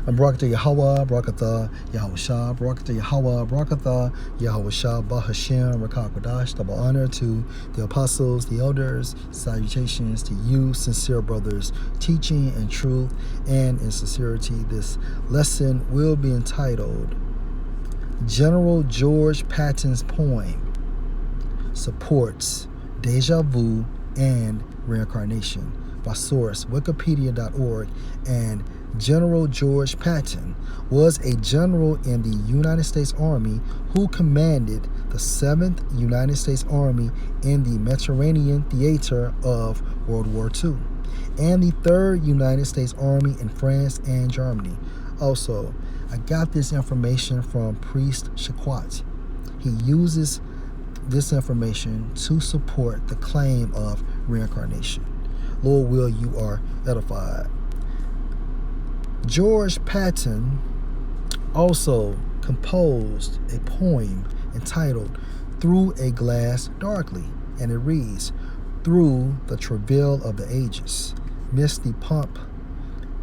Barakatah Yahweh, Barakatah Yahushua, Barakatah Yahweh, Barakatah Yahushua, Bahashem, Rakakwadash. Double honor to the apostles, the elders, salutations to you, sincere brothers, teaching in truth and in sincerity. This lesson will be entitled General George Patton's poem supports Déjà Vu and Reincarnation by source Wikipedia.org. And General George Patton was a general in the United States Army who commanded the 7th United States Army in the Mediterranean theater of World War II and the 3rd United States Army in France and Germany. Also, I got this information from Priest Shaquat. He uses this information to support the claim of reincarnation. Lord will you are edified. George Patton also composed a poem entitled Through a Glass Darkly, and it reads, through the travail of the ages, midst the pomp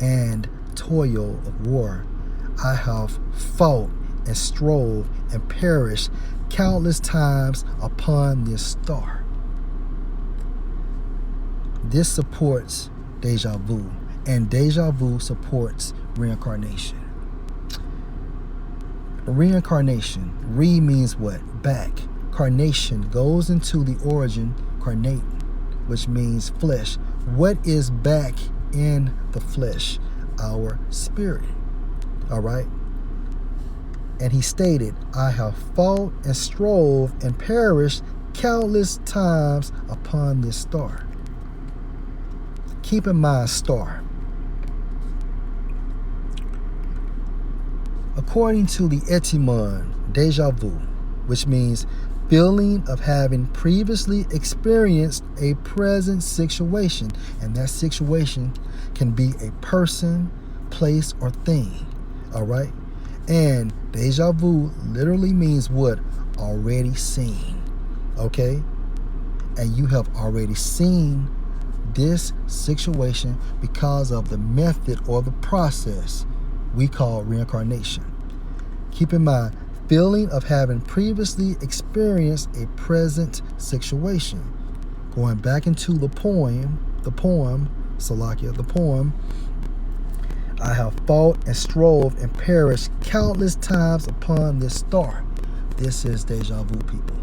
and toil of war, I have fought and strove and perished countless times upon this star. This supports Déjà Vu, and Déjà Vu supports reincarnation. Reincarnation, re means what? Back. Carnation goes into the origin, carnate, which means flesh. What is back in the flesh? Our spirit. All right? And he stated, I have fought and strove and perished countless times upon this star. Keep in mind, star. According to the etymon, déjà vu, which means feeling of having previously experienced a present situation, and that situation can be a person, place, or thing. All right? And déjà vu literally means what? Already seen. Okay? And you have already seen this situation because of the method or the process we call reincarnation. Keep in mind, feeling of having previously experienced a present situation. Going back into the poem, Salakia, the poem, I have fought and strove and perished countless times upon this star. This is déjà vu, people.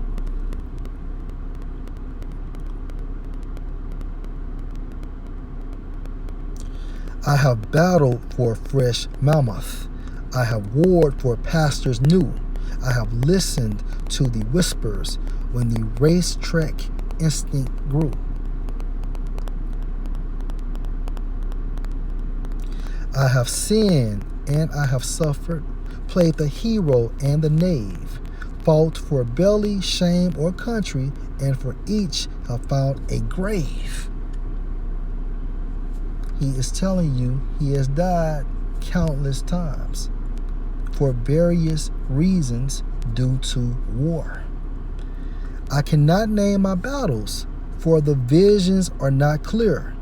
I have battled for fresh mammoth. I have warred for pastures new. I have listened to the whispers when the racetrack instinct grew. I have sinned and I have suffered, played the hero and the knave, fought for belly, shame, or country, and for each have found a grave. He is telling you he has died countless times for various reasons due to war. I cannot name my battles, for the visions are not clear.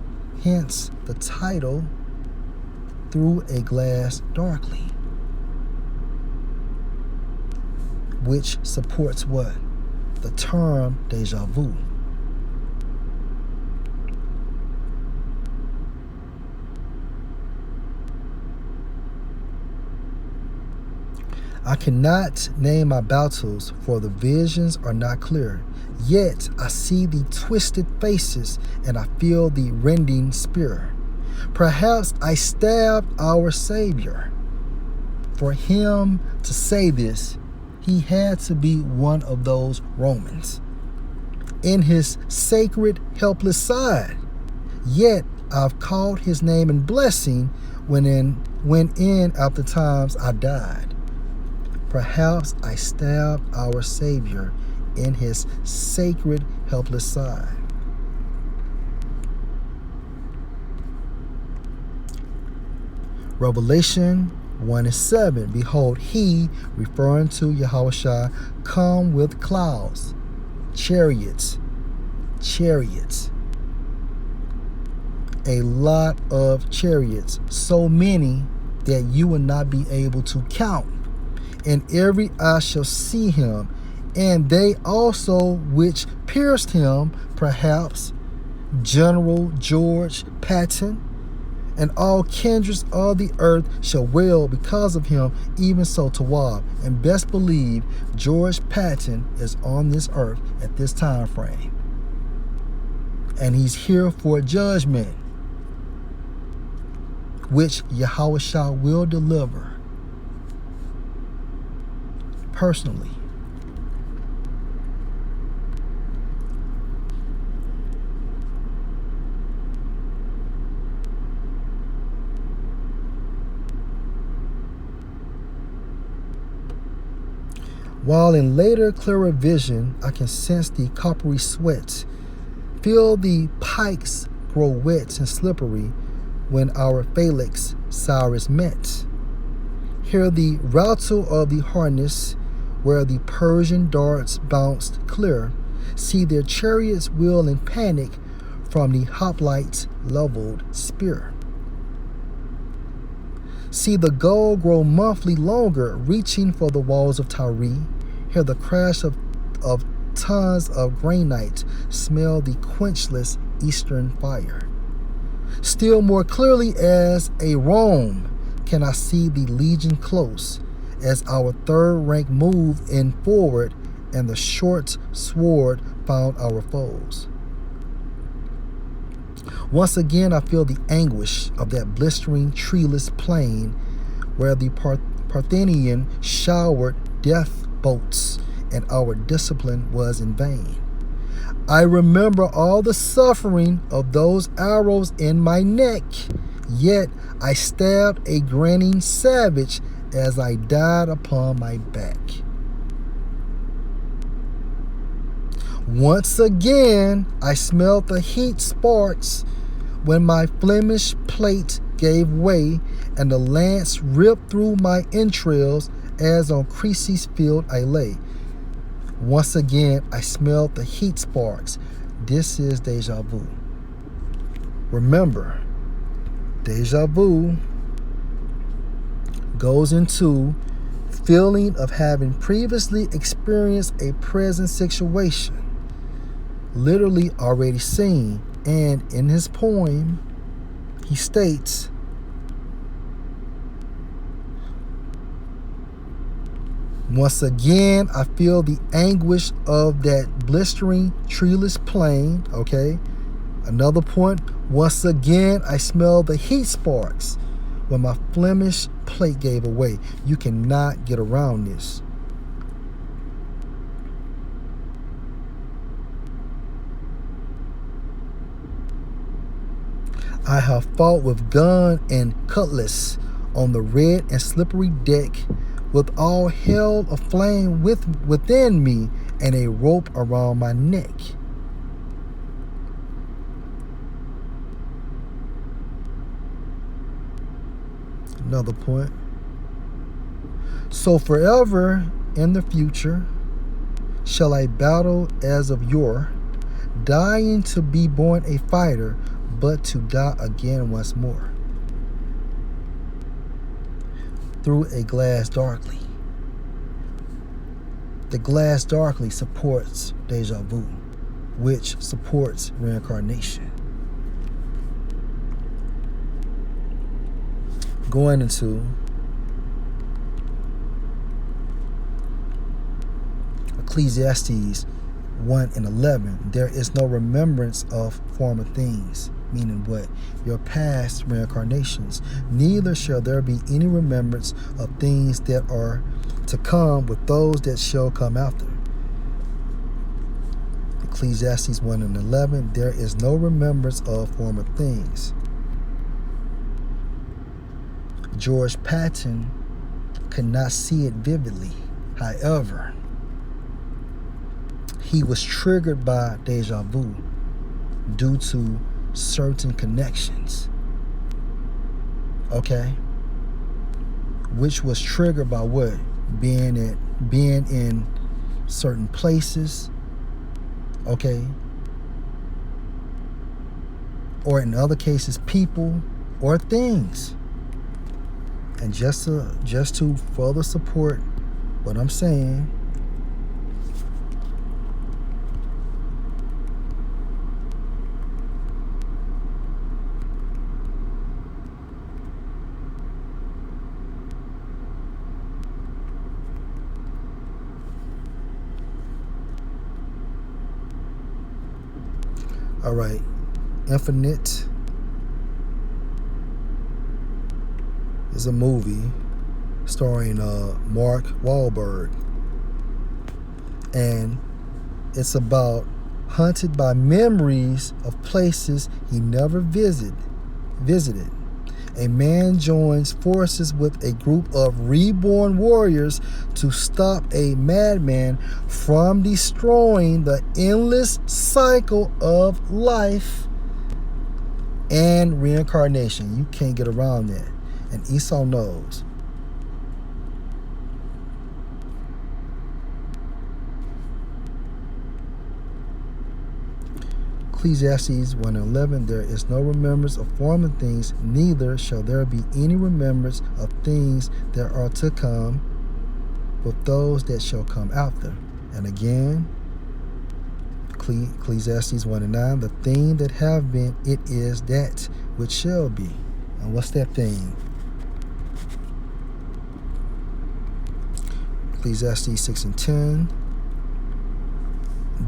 Hence the title, Through a Glass Darkly, which supports what? The term déjà vu. I cannot name my battles, for the visions are not clear. Yet I see the twisted faces, and I feel the rending spear. Perhaps I stabbed our Savior. For him to say this, he had to be one of those Romans. In his sacred, helpless side. Yet I've called his name in blessing when in after times I died. Perhaps I stabbed our Savior in his sacred, helpless side. Revelation 1:7. Behold, he, referring to Yahushua, come with clouds, chariots. A lot of chariots. So many that you will not be able to count. And every eye shall see him, and they also which pierced him, perhaps General George Patton, and all kindreds of the earth shall wail because of him, even so Tawab. And best believe George Patton is on this earth at this time frame. And he's here for judgment, which Yahweh will deliver personally. While in later clearer vision, I can sense the coppery sweat, feel the pikes grow wet and slippery when our phalanx Cyrus met. Hear the rattle of the harness where the Persian darts bounced clear, see their chariots wheel in panic from the hoplite's leveled spear. See the goal grow monthly longer, reaching for the walls of Tyre. Hear the crash of tons of granite, smell the quenchless eastern fire. Still more clearly as a Rome can I see the legion close, as our third rank moved in forward, and the short sword found our foes. Once again I feel the anguish of that blistering treeless plain where the Parthenian showered death bolts and our discipline was in vain. I remember all the suffering of those arrows in my neck, yet I stabbed a grinning savage as I died upon my back. Once again I smelled the heat sparks when my Flemish plate gave way and the lance ripped through my entrails as on Creasy's field I lay. Once again I smelled the heat sparks. This is deja vu. Remember, deja vu goes into feeling of having previously experienced a present situation, literally already seen. And in his poem, he states, once again, I feel the anguish of that blistering, treeless plain. Okay. Another point. Once again, I smell the heat sparks when my Flemish plate gave away. You cannot get around this. I have fought with gun and cutlass on the red and slippery deck, with all hell aflame within me and a rope around my neck. Another point. So forever in the future shall I battle as of yore, dying to be born a fighter, but to die again once more. Through a glass darkly. The glass darkly supports deja vu, which supports reincarnation. Going into Ecclesiastes 1:11, there is no remembrance of former things. Meaning what? Your past reincarnations. Neither shall there be any remembrance of things that are to come with those that shall come after. Ecclesiastes 1:11, there is no remembrance of former things. George Patton could not see it vividly. However, he was triggered by deja vu due to certain connections, okay, which was triggered by what? Being in certain places, okay, or in other cases people or things. And just to further support what I'm saying, all right, Infinite is a movie starring Mark Wahlberg, and it's about hunted by memories of places he never visited. A man joins forces with a group of reborn warriors to stop a madman from destroying the endless cycle of life and reincarnation. You can't get around that. And Esau knows. Ecclesiastes 1:11, there is no remembrance of former things, neither shall there be any remembrance of things that are to come with those that shall come after. And again, Ecclesiastes 1:9, the thing that have been, it is that which shall be. And what's that thing? Ecclesiastes 6:10,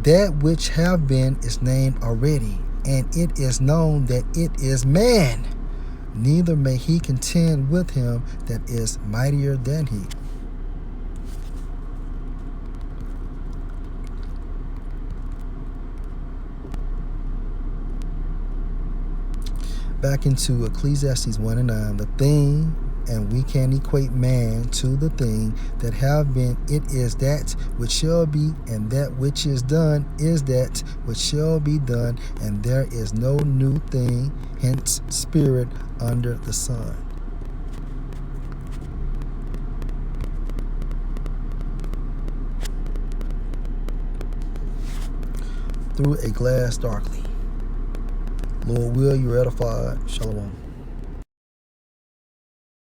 that which have been is named already, and it is known that it is man. Neither may he contend with him that is mightier than he. Back into Ecclesiastes 1:9, the thing, and we can equate man to the thing that have been, it is that which shall be, and that which is done is that which shall be done, and there is no new thing, hence spirit, under the sun. Through a glass darkly. Lord will, you're edified. Shalom.